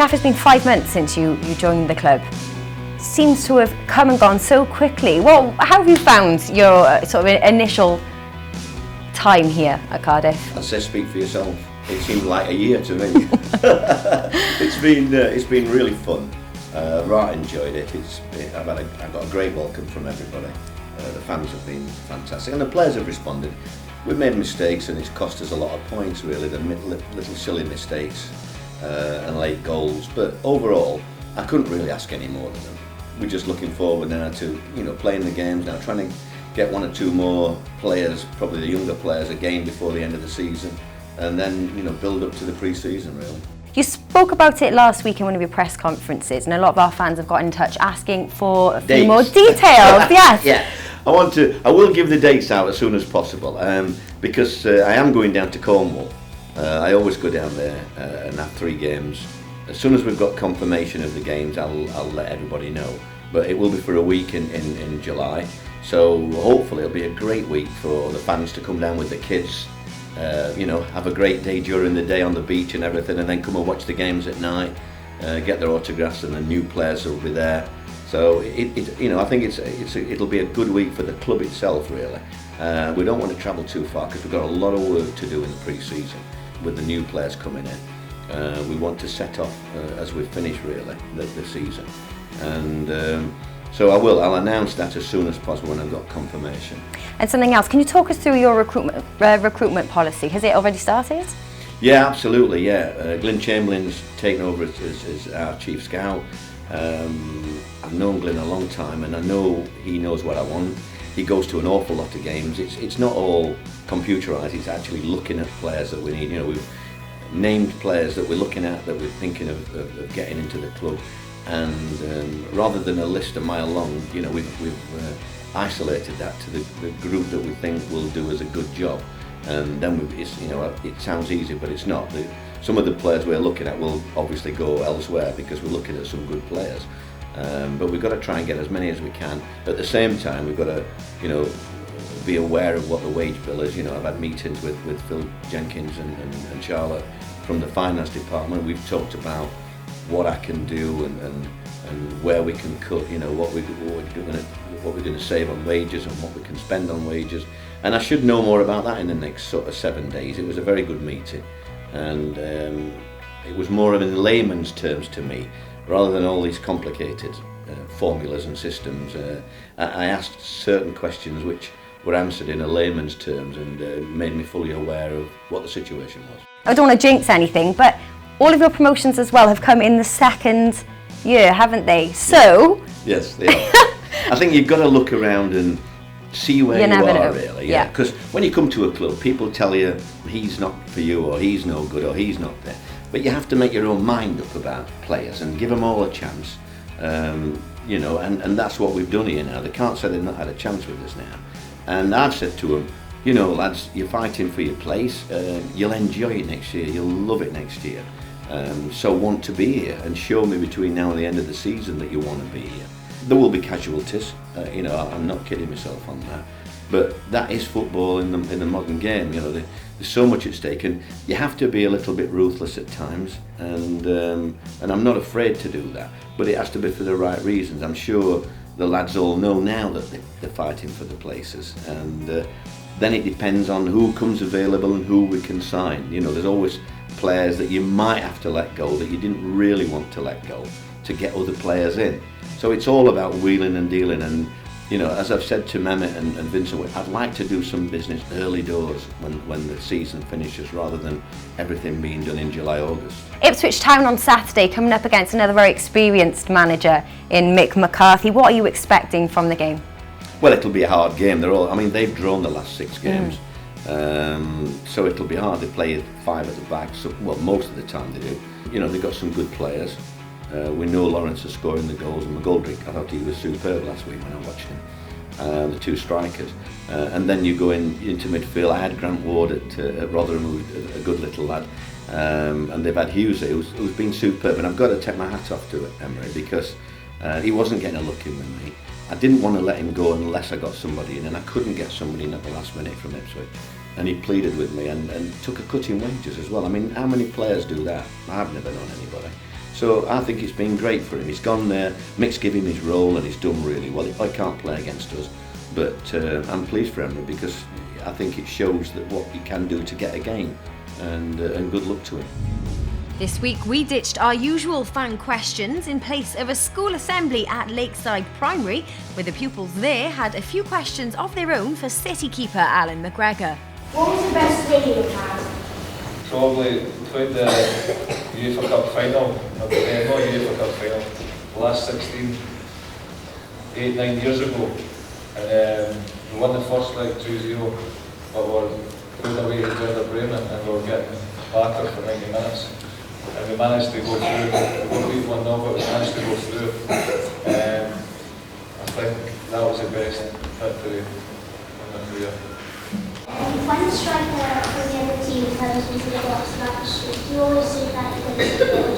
Gaff, it's been 5 months since you joined the club. Seems to have come and gone so quickly. Well, how have you found your sort of initial time here at Cardiff? I say speak for yourself. It seemed like a year to me. It's been really fun. Right, enjoyed it. I've got a great welcome from everybody. The fans have been fantastic, and the players have responded. We've made mistakes, and it's cost us a lot of points. Really, the little silly mistakes and late goals. But overall, I couldn't really ask any more than them. We're just looking forward now to playing the games now, trying to get 1 or 2 more players, probably the younger players, again before the end of the season, and then build up to the pre-season really. You spoke about it last week in one of your press conferences, and a lot of our fans have got in touch asking for a few more details. Yes. Yeah. I will give the dates out as soon as possible because I am going down to Cornwall. I always go down there and have 3 games. As soon as we've got confirmation of the games, I'll let everybody know. But it will be for a week in July. So hopefully it'll be a great week for the fans to come down with the kids. Have a great day during the day on the beach and everything, and then come and watch the games at night, get their autographs, and the new players will be there. So I think it'll be a good week for the club itself really. We don't want to travel too far because we've got a lot of work to do in the pre-season with the new players coming in. We want to set off as we finish really the season, and so I'll announce that as soon as possible when I've got confirmation. And something else, can you talk us through your recruitment policy? Has it already started? Yeah, absolutely, yeah. Glyn Chamberlain's taken over as our chief scout. I've known Glyn a long time, and I know he knows what I want. He goes to an awful lot of games. It's not all computerised, it's actually looking at players that we need. We've named players that we're looking at, that we're thinking of getting into the club. And rather than a list a mile long, we've isolated that to the group that we think will do us a good job. And then it sounds easy, but it's not. Some of the players we're looking at will obviously go elsewhere because we're looking at some good players. But we've got to try and get as many as we can. At the same time, we've got to, be aware of what the wage bill is. I've had meetings with Phil Jenkins and Charlotte from the finance department. We've talked about what I can do and where we can cut, what we're going to save on wages and what we can spend on wages. And I should know more about that in the next sort of 7 days. It was a very good meeting, and it was more of in layman's terms to me, rather than all these complicated formulas and systems. I asked certain questions which were answered in a layman's terms and made me fully aware of what the situation was. I don't want to jinx anything, but all of your promotions as well have come in the 2nd year, haven't they? So yes, they are. I think you've got to look around and see where you are really. Yeah. Because when you come to a club, people tell you he's not for you, or he's no good, or he's not there. But you have to make your own mind up about players and give them all a chance. And that's what we've done here now. They can't say they've not had a chance with us now. And I've said to them, lads, you're fighting for your place. You'll enjoy it next year. You'll love it next year. So want to be here, and show me between now and the end of the season that you want to be here. There will be casualties. I'm not kidding myself on that. But that is football in the modern game. There's so much at stake, and you have to be a little bit ruthless at times. And I'm not afraid to do that. But it has to be for the right reasons. I'm sure the lads all know now that they're fighting for the places, and then it depends on who comes available and who we can sign. There's always players that you might have to let go that you didn't really want to let go to get other players in. So it's all about wheeling and dealing, and as I've said to Mehmet and Vincent, I'd like to do some business early doors when the season finishes, rather than everything being done in July, August. Ipswich Town on Saturday, coming up against another very experienced manager in Mick McCarthy. What are you expecting from the game? Well, it'll be a hard game. They've drawn the last 6 games. So it'll be hard. They play 5 at the back, so, most of the time they do. They've got some good players. We know Lawrence is scoring the goals, and McGoldrick, I thought he was superb last week when I watched him. The 2 strikers. And then you go into midfield. I had Grant Ward at Rotherham, who's a good little lad. And they've had Hughes, who's been superb. And I've got to take my hat off to Emery, because he wasn't getting a look in with me. I didn't want to let him go unless I got somebody in, and I couldn't get somebody in at the last minute from Ipswich. And he pleaded with me and took a cut in wages as well. I mean, how many players do that? I've never known anybody. So I think it's been great for him. He's gone there, Mick's given him his role and he's done really well. I can't play against us, but I'm pleased for Emery because I think it shows that what he can do to get a game, and good luck to him. This week we ditched our usual fan questions in place of a school assembly at Lakeside Primary, where the pupils there had a few questions of their own for City keeper Alan McGregor. What was the best day you've had? Probably played the UEFA Cup final, not UEFA Cup final, the last 8-9 years ago. And we won the first leg 2-0, but we were playing away to Werder Bremen and we were getting battered for 90 minutes. And we managed to go through. We were beat 1-0, but we managed to go through. I think that was the best victory in my career. When the striker for the other team tells you to get off the match, do you always say that you're going to get what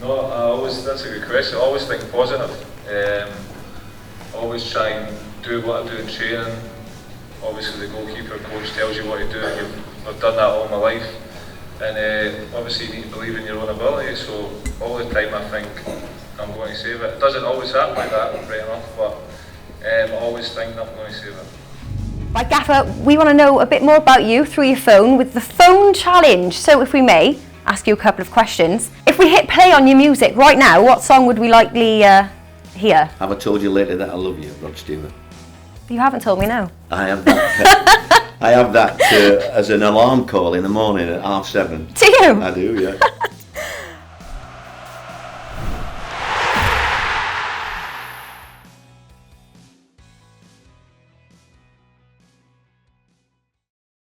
you No, that's a good question. I always think positive. Always try and do what I do in training. Obviously the goalkeeper coach tells you what to do, and I've done that all my life. And obviously you need to believe in your own ability, so all the time I think I'm going to save it. It doesn't always happen like that, right enough, but I always think I'm going to save it. Right, Gaffer, we want to know a bit more about you through your phone with the phone challenge. So if we may, ask you a couple of questions. If we hit play on your music right now, what song would we likely hear? Have I told you lately that I love you, Rod Stewart? You haven't told me, no. I have that. I have that as an alarm call in the morning at 7:30. Do you? I do, yeah.